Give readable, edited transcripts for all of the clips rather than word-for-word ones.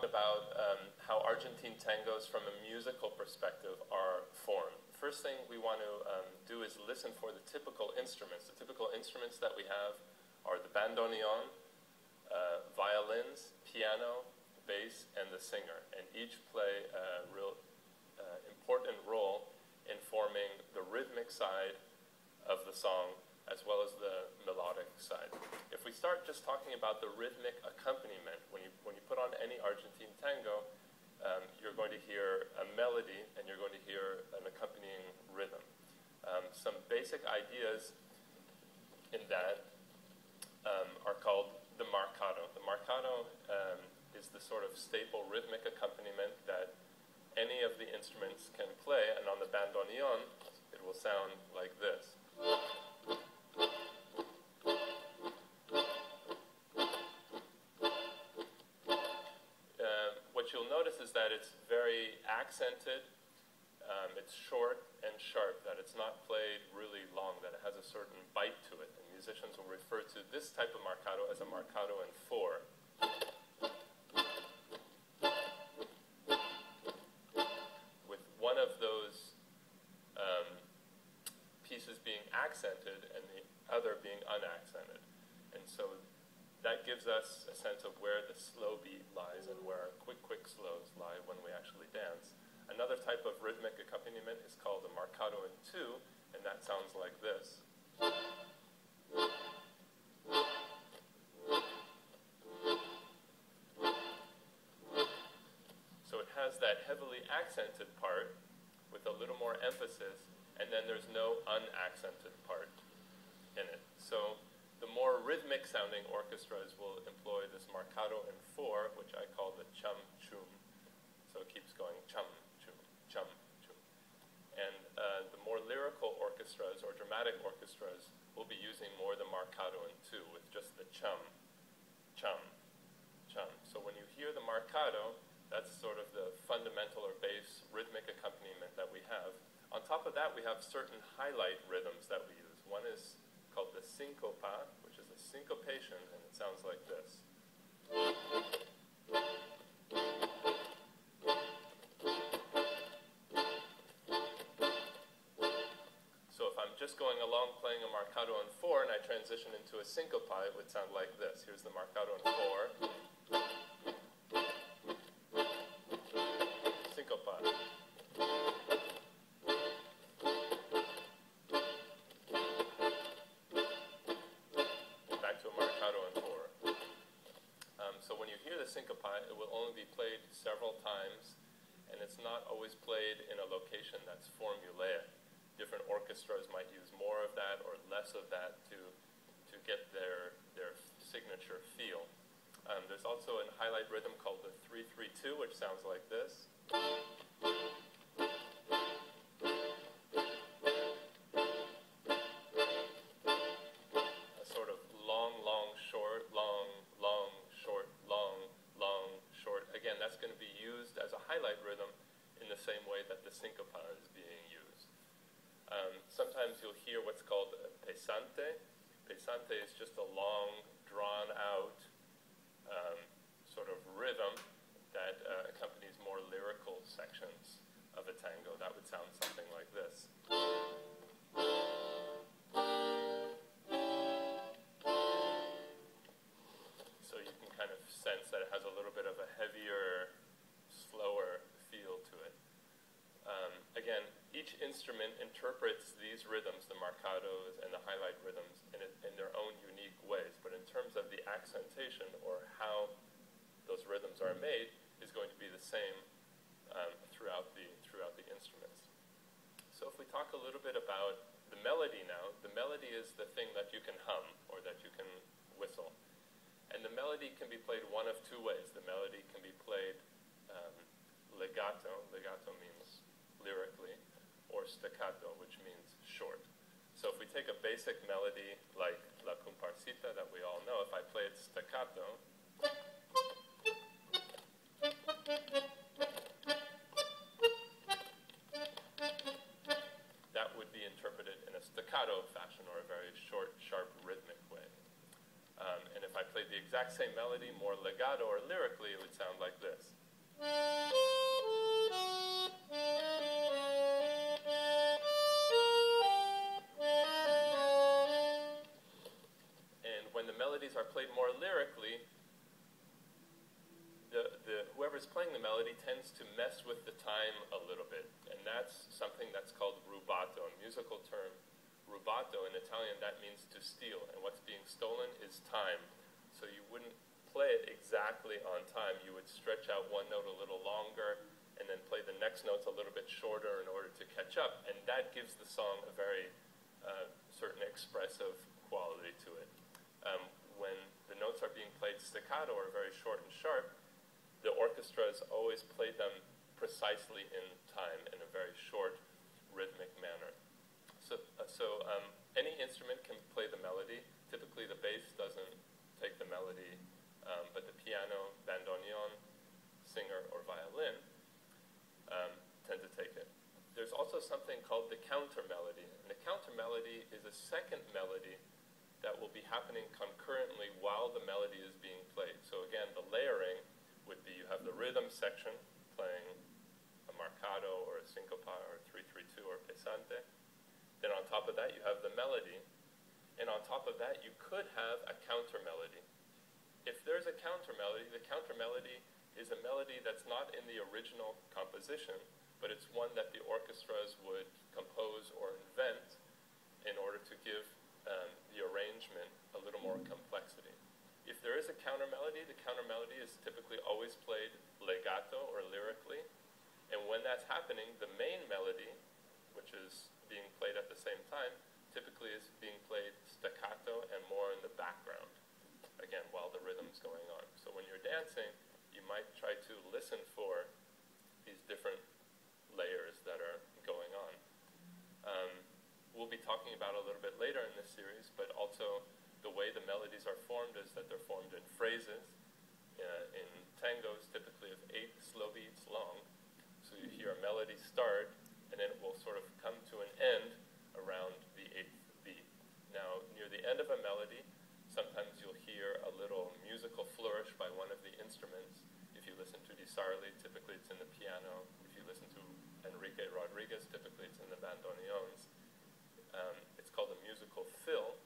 About how Argentine tangos from a musical perspective are formed. First thing we want to do is listen for the typical instruments. The typical instruments that we have are the bandoneon, violins, piano, bass, and the singer. And each play a real important role in forming the rhythmic side of the song as well as the melodic side. If we start just talking about the rhythmic accompaniment, when you put on any Argentine tango, you're going to hear a melody and you're going to hear an accompanying rhythm. Some basic ideas in that are called the marcato. The marcato is the sort of staple rhythmic accompaniment that any of the instruments can play, and on the bandoneon, it will sound like this. What you'll notice is that it's very accented, it's short and sharp, that it's not played really long, that it has a certain bite to it. And musicians will refer to this type of marcato as a marcato in 4. With one of those pieces being accented and the other being unaccented. And so that gives us a sense of where the slow beat lies and where our quick slows lie when we actually dance. Another type of rhythmic accompaniment is called a marcato in 2, and that sounds like this. So it has that heavily accented part with a little more emphasis, and then there's no unaccented part in it. So the more rhythmic sounding orchestras will employ this marcato in 4, which I call the chum-chum. So it keeps going chum-chum, chum-chum. And the more lyrical orchestras or dramatic orchestras will be using more the marcato in 2 with just the chum, chum, chum. So when you hear the marcato, that's sort of the fundamental or base rhythmic accompaniment that we have. On top of that, we have certain highlight rhythms that we use. One is called the syncopa, which is a syncopation, and it sounds like this. So if I'm just going along playing a marcato in 4 and I transition into a syncopa, it would sound like this. Here's the marcato in 4. Syncopa. So when you hear the syncopa, it will only be played several times, and it's not always played in a location that's formulaic. Different orchestras might use more of that or less of that to get their signature feel. There's also a highlight rhythm called the 3-3-2, which sounds like this. A sort of long, short, long, short, long, short. Again, that's going to be used as a highlight rhythm in the same way that the syncopa is being used. Sometimes you'll hear what's called pesante. Pesante is just a long, drawn-out sort of rhythm that accompanies more lyrical sections of a tango. That would sound something like this. So you can kind of sense that it has a little bit of a heavier, slower feel to it. Again, each instrument interprets these rhythms, the marcatos and the highlight rhythms, in their own unique ways. But in terms of the accentation or how those rhythms are made is going to be the same throughout the instruments. So if we talk a little bit about the melody now, the melody is the thing that you can hum or that you can whistle. And the melody can be played one of 2 ways. The melody can be played legato. Legato means lyrically, or staccato, which means short. So if we take a basic melody like La Comparsita that we all know, if I play it staccato, that would be interpreted in a staccato fashion or a very short, sharp, rhythmic way. And if I played the exact same melody, more legato or lyrically, it would sound like this. whoever's playing the melody tends to mess with the time a little bit, and that's something that's called rubato, a musical term. Rubato in Italian, that means to steal, and what's being stolen is time. So you wouldn't play it exactly on time. You would stretch out one note a little longer and then play the next notes a little bit shorter in order to catch up, and that gives the song a very certain expressive quality to it. When the notes are being played staccato or very short and sharp, the orchestras always play them precisely in time in a very short, rhythmic manner. So any instrument can play the melody. Typically the bass doesn't take the melody, but the piano, bandoneon, singer, or violin tend to take it. There's also something called the counter melody, and the counter melody is a second melody that will be happening concurrently while the melody is being played. So again, the layering would be you have the rhythm section playing a marcato or a syncopa or a 3-3-2 or pesante. Then on top of that, you have the melody. And on top of that, you could have a counter melody. If there's a counter melody, the counter melody is a melody that's not in the original composition, but it's one that the orchestras would compose or invent in order to give the arrangement a little more complexity. If there is a counter melody, the counter melody is typically always played legato or lyrically, and when that's happening, the main melody, which is being played at the same time, typically is being played staccato and more in the background, again, while the rhythm's going on. So when you're dancing, you might try to listen for these different layers that are going on. We'll be talking about a little bit later in this series, but also the way the melodies are formed is that they're formed in phrases. In tangos, typically of 8 slow beats long. So you hear a melody start, and then it will sort of come to an end around the 8th beat. Now, near the end of a melody, sometimes you'll hear a little musical flourish by one of the instruments. If you listen to Di Sarli, typically it's in the piano. If you listen to Enrique Rodriguez, typically it's in the bandoneons. It's called a musical fill.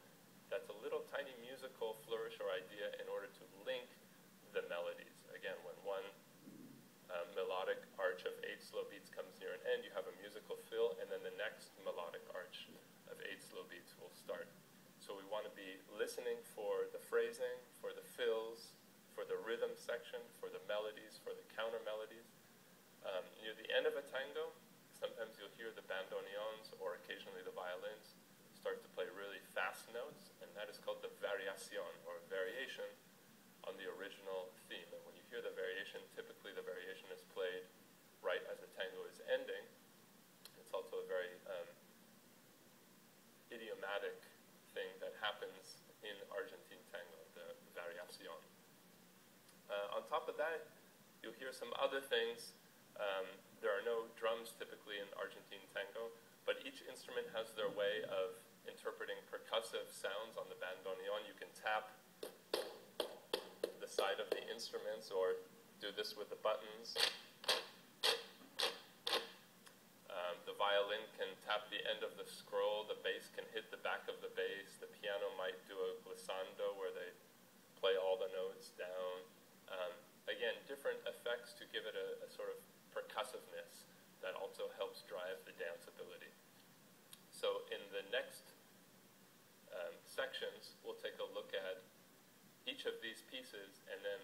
That's a little tiny musical flourish or idea in order to link the melodies. Again, when one melodic arch of 8 slow beats comes near an end, you have a musical fill, and then the next melodic arch of 8 slow beats will start. So we want to be listening for the phrasing, for the fills, for the rhythm section, for the melodies, for the counter melodies. Near the end of a tango, sometimes you'll hear the bandoneons or occasionally the violins start to play really fast notes, and that is called the variación, or variation on the original theme. And when you hear the variation, typically the variation is played right as the tango is ending. It's also a very idiomatic thing that happens in Argentine tango, the variación. On top of that, you'll hear some other things. There are no drums typically in Argentine tango, but each instrument has their way of interpreting percussive sounds. On the bandoneon, you can tap the side of the instruments or do this with the buttons. The violin can tap the end of the scroll, the bass can hit the back of the bass, the piano might do a glissando where they play all the notes down. Again, different effects to give it a sort of percussiveness that also helps drive the danceability. So in the next sections, we'll take a look at each of these pieces and then